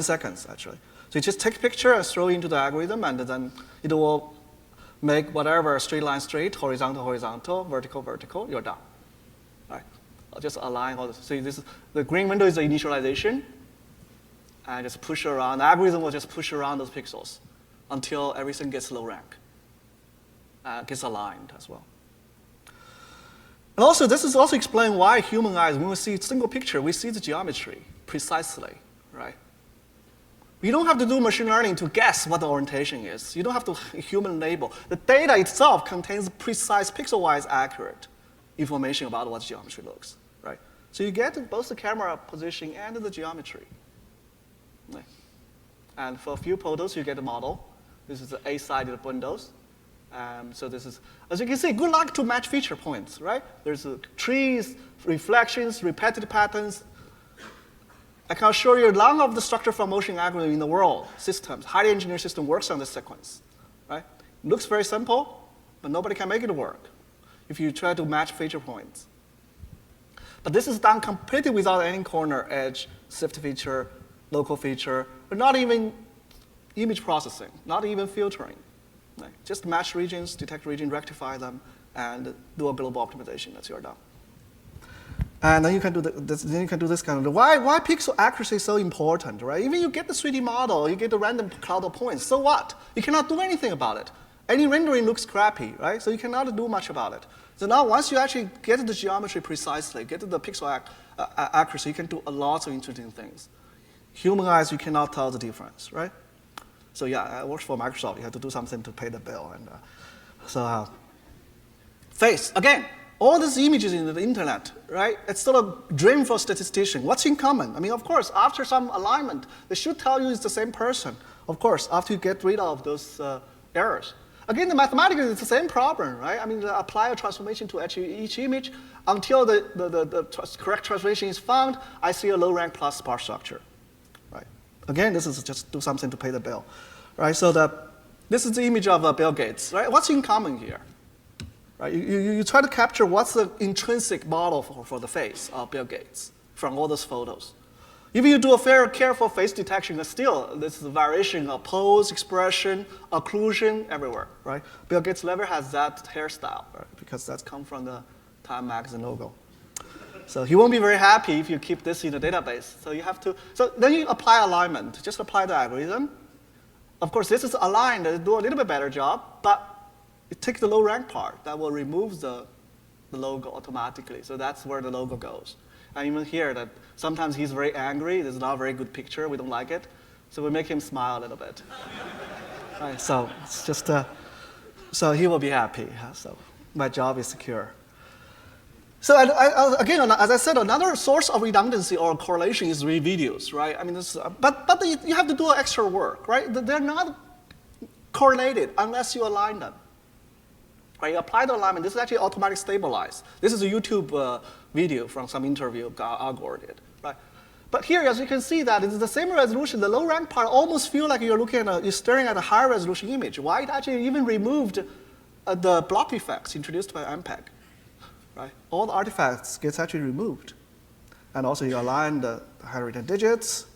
seconds, actually. So you just take a picture and throw it into the algorithm, and then it will make whatever straight line straight, horizontal, horizontal, vertical, vertical, you're done. Right? I'll just align all this. So the green window is the initialization, and just push around. The algorithm will just push around those pixels until everything gets low rank. Gets aligned as well. And also, this is also explain why human eyes, when we see a single picture, we see the geometry precisely, right? You don't have to do machine learning to guess what the orientation is. You don't have to human label. The data itself contains precise pixel-wise accurate information about what geometry looks, right? So you get both the camera position and the geometry. Right? And for a few photos, you get a model. This is the A-sided windows. So this is, as you can see, good luck to match feature points, right? There's trees, reflections, repetitive patterns. I can assure you none of the structure from motion algorithm in the world, systems, highly engineered system works on this sequence, right? It looks very simple, but nobody can make it work if you try to match feature points. But this is done completely without any corner, edge, shift feature, local feature, but not even image processing, not even filtering. Right. Just match regions, detect region, rectify them, and do a global optimization. That's your done. And then you can do this kind of. Why pixel accuracy is so important, right? Even you get the 3D model, you get the random cloud of points. So what? You cannot do anything about it. Any rendering looks crappy, right? So you cannot do much about it. So now once you actually get the geometry precisely, get the pixel accuracy, you can do a lot of interesting things. Human eyes, you cannot tell the difference, right? So yeah, it works for Microsoft. You have to do something to pay the bill. And face, again, all these images in the internet, right? It's still a dream for a statistician. What's in common? I mean, of course, after some alignment, they should tell you it's the same person. Of course, after you get rid of those errors. Again, the mathematical is the same problem, right? I mean, apply a transformation to each image until the correct transformation is found. I see a low rank plus sparse structure. Again, this is just do something to pay the bill, right? So this is the image of Bill Gates, right? What's in common here, right? You try to capture what's the intrinsic model for the face of Bill Gates from all those photos. If you do a very careful face detection, still this is a variation of pose, expression, occlusion, everywhere, right? Bill Gates never has that hairstyle, right? Because that's come from the Time magazine logo. So he won't be very happy if you keep this in the database. So you have to, so then you apply alignment. Just apply the algorithm. Of course, this is aligned to do a little bit better job, but it takes the low rank part. That will remove the logo automatically. So that's where the logo goes. And even here, that sometimes he's very angry. This is not a very good picture. We don't like it. So we make him smile a little bit. Right, so it's just, so he will be happy. So my job is secure. So again, as I said, another source of redundancy or correlation is videos, right? I mean, but you have to do extra work, right? They're not correlated unless you align them. Right? You apply the alignment. This is actually automatically stabilized. This is a YouTube video from some interview Al Gore did, right? But here, as you can see, that it's the same resolution. The low rank part almost feel like you're staring at a higher resolution image. Why? It actually even removed the block effects introduced by MPEG. Right? All the artifacts gets actually removed. And also you align the handwritten digits.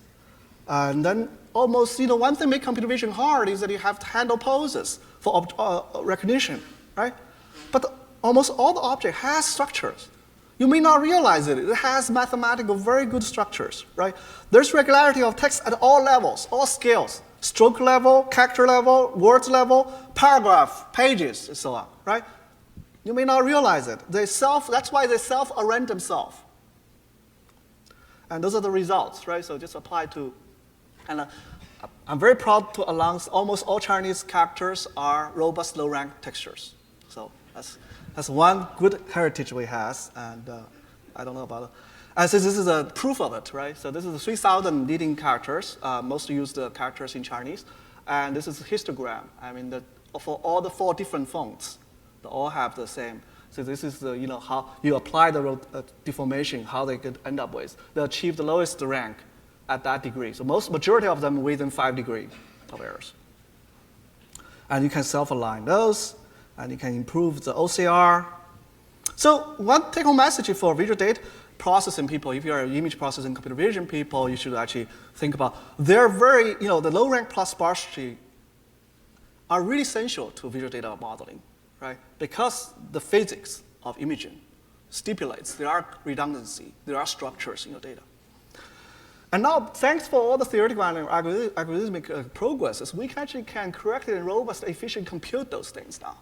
And then almost, one thing make computer vision hard is that you have to handle poses for recognition, right? But almost all the object has structures. You may not realize it. It has mathematical, very good structures, right? There's regularity of text at all levels, all scales. Stroke level, character level, words level, paragraph, pages, and so on, right? You may not realize it. That's why they self-arrange themselves. And those are the results, right? So just apply to, and I'm very proud to announce almost all Chinese characters are robust low-rank textures. So that's one good heritage we have, and I don't know about it. And so this is a proof of it, right? So this is the 3,000 leading characters, most used characters in Chinese. And this is a histogram. I mean, for all the 4 different fonts, they all have the same. So this is the, how you apply the deformation, how they could end up with. They achieve the lowest rank at that degree. So majority of them within 5 degrees of errors. And you can self-align those, and you can improve the OCR. So one take-home message for visual data processing people, if you're image processing computer vision people, you should actually think about, they're very, the low rank plus sparsity are really essential to visual data modeling, right? Because the physics of imaging stipulates there are redundancy, there are structures in your data. And now, thanks for all the theoretical and algorithmic progresses, we actually can correctly and robust, efficient compute those things now.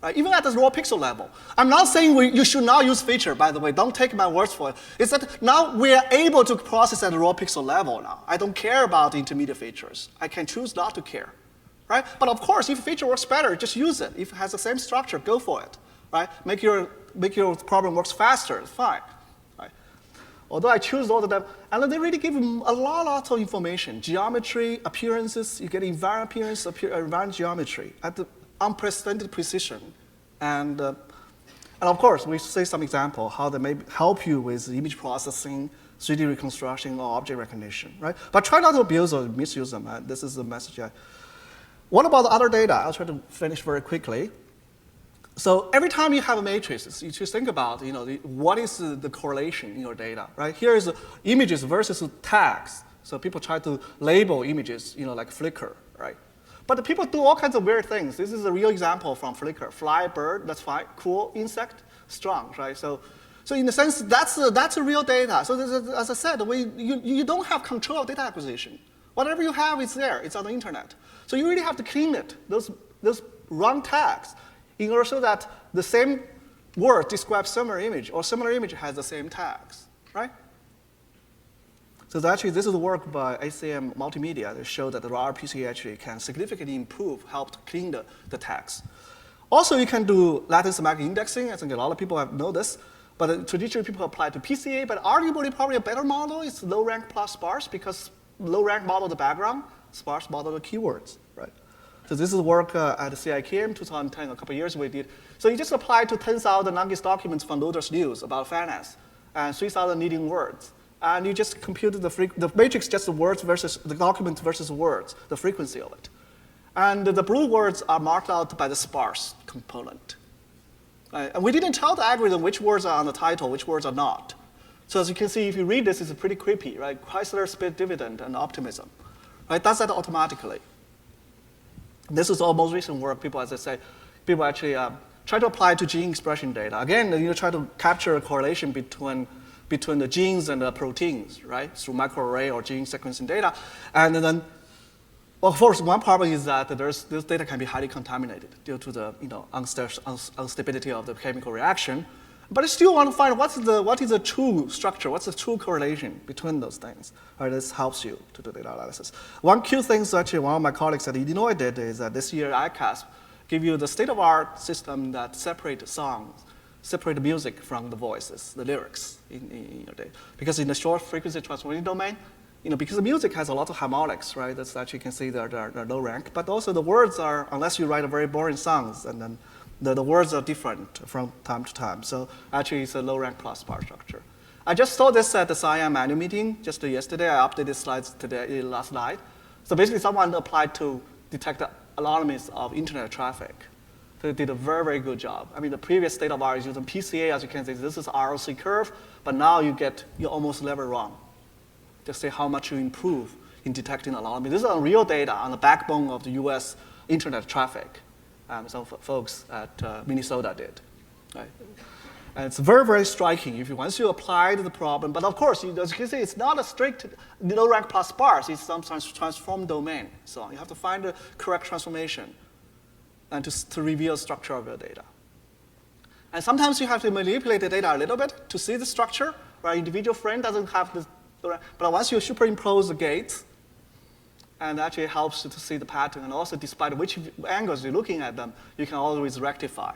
Right? Even at the raw pixel level. I'm not saying you should not use feature, by the way. Don't take my words for it. It's that now we are able to process at the raw pixel level now. I don't care about the intermediate features. I can choose not to care. Right? But of course, if a feature works better, just use it. If it has the same structure, go for it. Right? Make your problem works faster, it's fine. Right? Although I choose all of them, and they really give you a lot of information. Geometry, appearances, you get environment appearance, environment geometry at the unprecedented precision. And of course, we say some example how they may help you with image processing, 3D reconstruction, or object recognition, right? But try not to abuse or misuse them. This is the message. What about the other data? I'll try to finish very quickly. So every time you have a matrix, you just think about, what is the correlation in your data, right? Here is images versus tags. So people try to label images, like Flickr, right? But the people do all kinds of weird things. This is a real example from Flickr. Fly, bird, that's fine. Cool, insect, strong, right? So in a sense, that's a real data. So as I said, you don't have control of data acquisition. Whatever you have is there. It's on the internet. So you really have to clean it, those wrong tags, in order so that the same word describes similar image, or similar image has the same tags, right? So actually, this is the work by ACM Multimedia that showed that the raw RPC actually can significantly help to clean the tags. Also, you can do Latin semantic indexing. I think a lot of people know this. But traditionally, people apply to PCA. But arguably, probably a better model is low rank plus sparse, because low rank model the background, sparse model the keywords, right? So this is work at the CIKM 2010, a couple of years we did. So you just apply to 10,000 longest documents from Loader's News about finance, and 3,000 leading words. And you just compute the matrix, just the words versus the document versus words, the frequency of it. And the blue words are marked out by the sparse component. And we didn't tell the algorithm which words are on the title, which words are not. So as you can see, if you read this, it's pretty creepy, right? Chrysler split dividend and optimism. Right? Does that automatically. This is all most recent work. People, as I say, people actually try to apply to gene expression data. Again, try to capture a correlation between the genes and the proteins, right, through microarray or gene sequencing data. And then, well, of course, one problem is that this data can be highly contaminated due to the instability of the chemical reaction. But I still want to find what is the true structure, what's the true correlation between those things. Right, this helps you to do data analysis. One cute thing is actually one of my colleagues at Illinois did is that this year ICASP give you the state-of-the-art system that separates songs. separate the music from the voices, the lyrics in your data. Because in the short frequency transformation domain, because the music has a lot of harmonics, right? That's actually you can see they're low rank. But also the words are, unless you write a very boring songs, and then the words are different from time to time. So actually it's a low rank plus sparse structure. I just saw this at the SciEM annual meeting just yesterday. I updated slides today, last night. So basically someone applied to detect the anomalies of internet traffic. So they did a very, very good job. I mean, the previous state of art is using PCA, as you can see, this is ROC curve, but now you almost level wrong. Just say how much you improve in detecting anomalies. This is on real data on the backbone of the US internet traffic. Some folks at Minnesota did. Right? And it's very, very striking once you apply the problem. But of course, as you can see, it's not a strict low rank plus sparse. It's sometimes transform domain. So you have to find the correct transformation and to reveal the structure of your data. And sometimes you have to manipulate the data a little bit to see the structure, right? Individual frame doesn't have this, but once you superimpose the gates, and actually helps you to see the pattern, and also despite which angles you're looking at them, you can always rectify.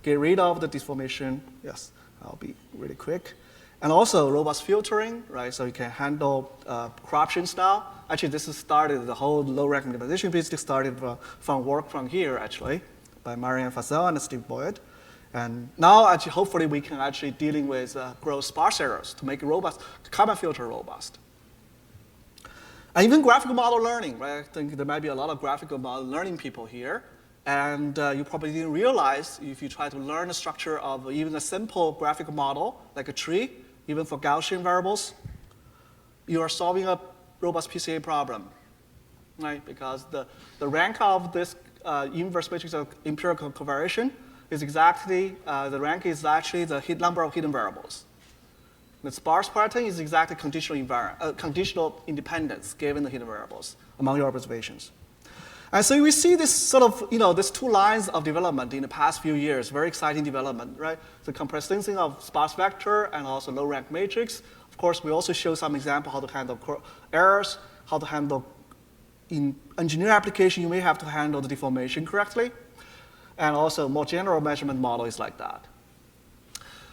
Get rid of the deformation. Yes, I'll be really quick. And also robust filtering, right? So you can handle corruptions now. Actually, this has started, the whole low-rank minimization basically started from work from here, actually, by Marianne Fazel and Steve Boyd. And now, actually, hopefully, we can actually dealing with gross sparse errors to make robust, common filter robust. And even graphical model learning, right? I think there might be a lot of graphical model learning people here. And you probably didn't realize if you try to learn the structure of even a simple graphical model, like a tree, even for Gaussian variables, you are solving a robust PCA problem, right? Because the rank of this inverse matrix of empirical covariation is exactly, the rank is actually the number of hidden variables. The sparse pattern is exactly conditional independence given the hidden variables among your observations. And so we see this sort of, these two lines of development in the past few years, very exciting development, right? The compressed sensing of sparse vector and also low rank matrix. Of course, we also show some example how to handle errors, how to handle, in engineering application, you may have to handle the deformation correctly. And also more general measurement model is like that.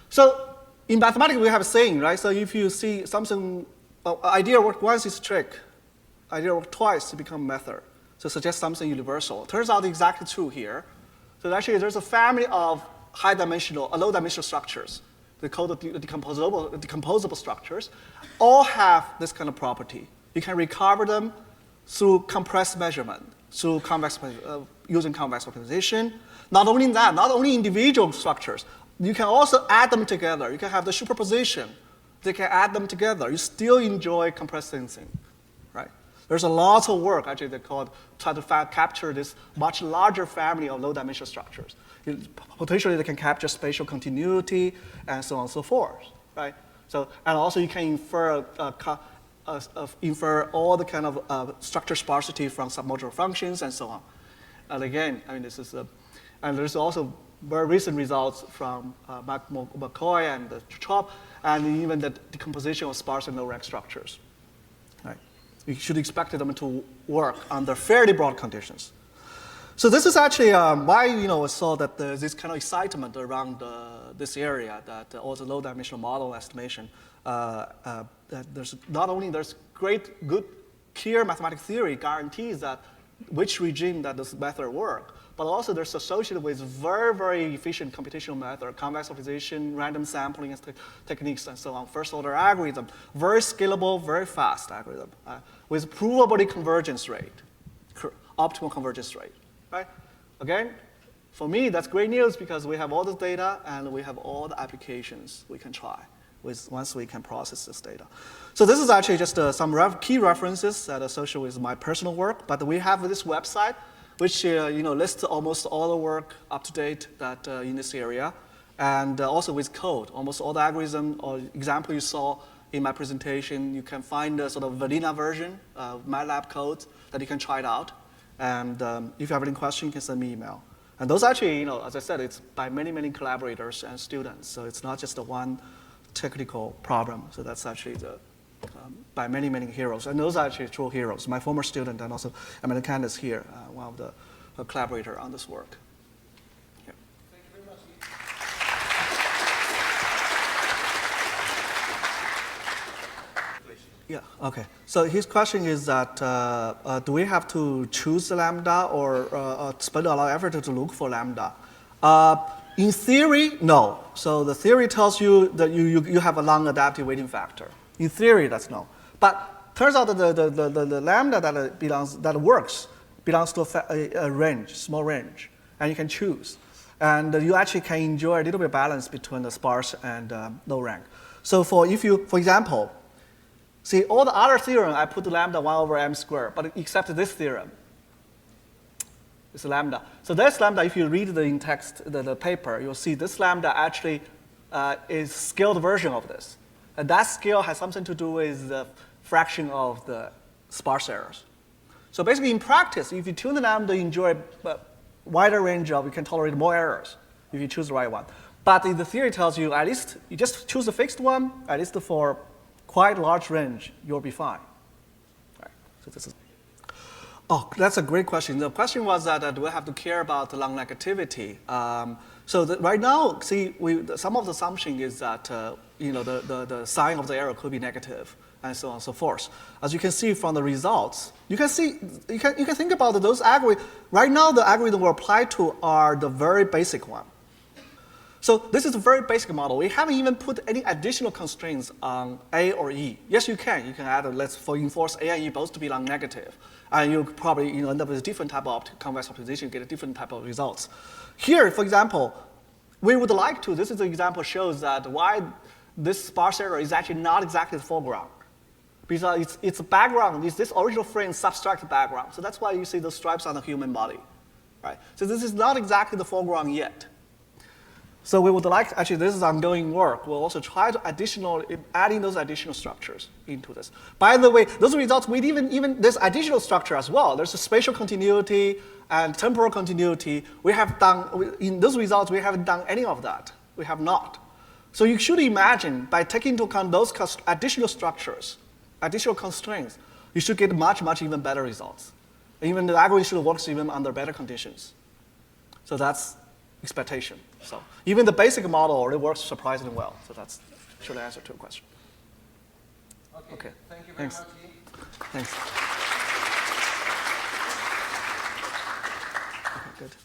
So in mathematics, we have a saying, right? So if you see something, idea work once is a trick. Idea work twice to become a method. So suggest something universal. Turns out exactly true here. So actually, there's a family of low-dimensional structures. They call the decomposable structures. All have this kind of property. You can recover them through compressed measurement, through using convex optimization. Not only that, not only individual structures, you can also add them together. You can have the superposition. They can add them together. You still enjoy compressed sensing, right? There's a lot of work actually they try to capture this much larger family of low-dimensional structures. Potentially, they can capture spatial continuity and so on and so forth, right? So, and also you can infer all the kind of structure sparsity from submodular functions and so on. And again, I mean, this is and there's also very recent results from McCoy and Chop, and even the decomposition of sparse and low-rank structures. Right? You should expect them to work under fairly broad conditions. So this is actually why I saw that there's this kind of excitement around this area, that also low-dimensional model estimation. That there's great, good, clear mathematical theory guarantees that which regime that this method work. But also there's associated with very, very efficient computational method, convex optimization, random sampling techniques, and so on, first-order algorithm, very scalable, very fast algorithm, with provably convergence rate, optimal convergence rate, right? Again, for me, that's great news because we have all the data and we have all the applications we can try once we can process this data. So this is actually just some key references that are associated with my personal work, but we have this website which lists almost all the work up to date that in this area, and also with code. Almost all the algorithm or example you saw in my presentation, you can find a sort of vanilla version of MATLAB code that you can try it out. And if you have any question, you can send me email. And those actually, as I said, it's by many, many collaborators and students. So it's not just a one technical problem. So that's actually by many, many heroes. And those are actually true heroes. My former student and also Amanda Candace here, one of the collaborator on this work. Yeah. Thank you very much. Yeah, okay. So his question is that do we have to choose the lambda or spend a lot of effort to look for lambda? In theory, no. So the theory tells you that you have a long adaptive weighting factor. In theory, that's no. But turns out that the lambda that works belongs to a range, small range, and you can choose. And you actually can enjoy a little bit of balance between the sparse and low rank. So for example, see, all the other theorem, I put lambda 1 over m squared, but except this theorem. It's lambda. So this lambda, if you read the in text, the paper, you'll see this lambda actually is scaled version of this. And that scale has something to do with the fraction of the sparse errors. So basically, in practice, if you tune the lambda, you enjoy a wider range of, you can tolerate more errors if you choose the right one. But the theory tells you, at least, you just choose the fixed one, at least for quite large range, you'll be fine. Right. So this is. Oh, that's a great question. The question was that do we have to care about the long negativity? Right now, see, some of the assumption is that the sign of the error could be negative, and so on and so forth. As you can see from the results, you can think about those algorithms. Right now, the algorithm we're applied to are the very basic one. So this is a very basic model. We haven't even put any additional constraints on A or E. Yes, you can. You can add, for enforce A and E both to be long negative. And you probably end up with a different type of convex optimization, get a different type of results. Here, for example, we would like to, this is an example shows that why this sparse error is actually not exactly the foreground. Because it's a background, it's this original frame subtract background. So that's why you see those stripes on the human body. Right? So this is not exactly the foreground yet. So we would like, actually this is ongoing work, we'll also try to adding those additional structures into this. By the way, those results, we even there's additional structure as well. There's a spatial continuity and temporal continuity. We have done, in those results, we haven't done any of that. We have not. So you should imagine, by taking into account those additional structures, additional constraints, you should get much, much even better results. Even the algorithm should work even under better conditions. So that's expectation. So even the basic model already works surprisingly well. So that's should answer to your question. Okay. Thank you very much. Thanks. Okay, good.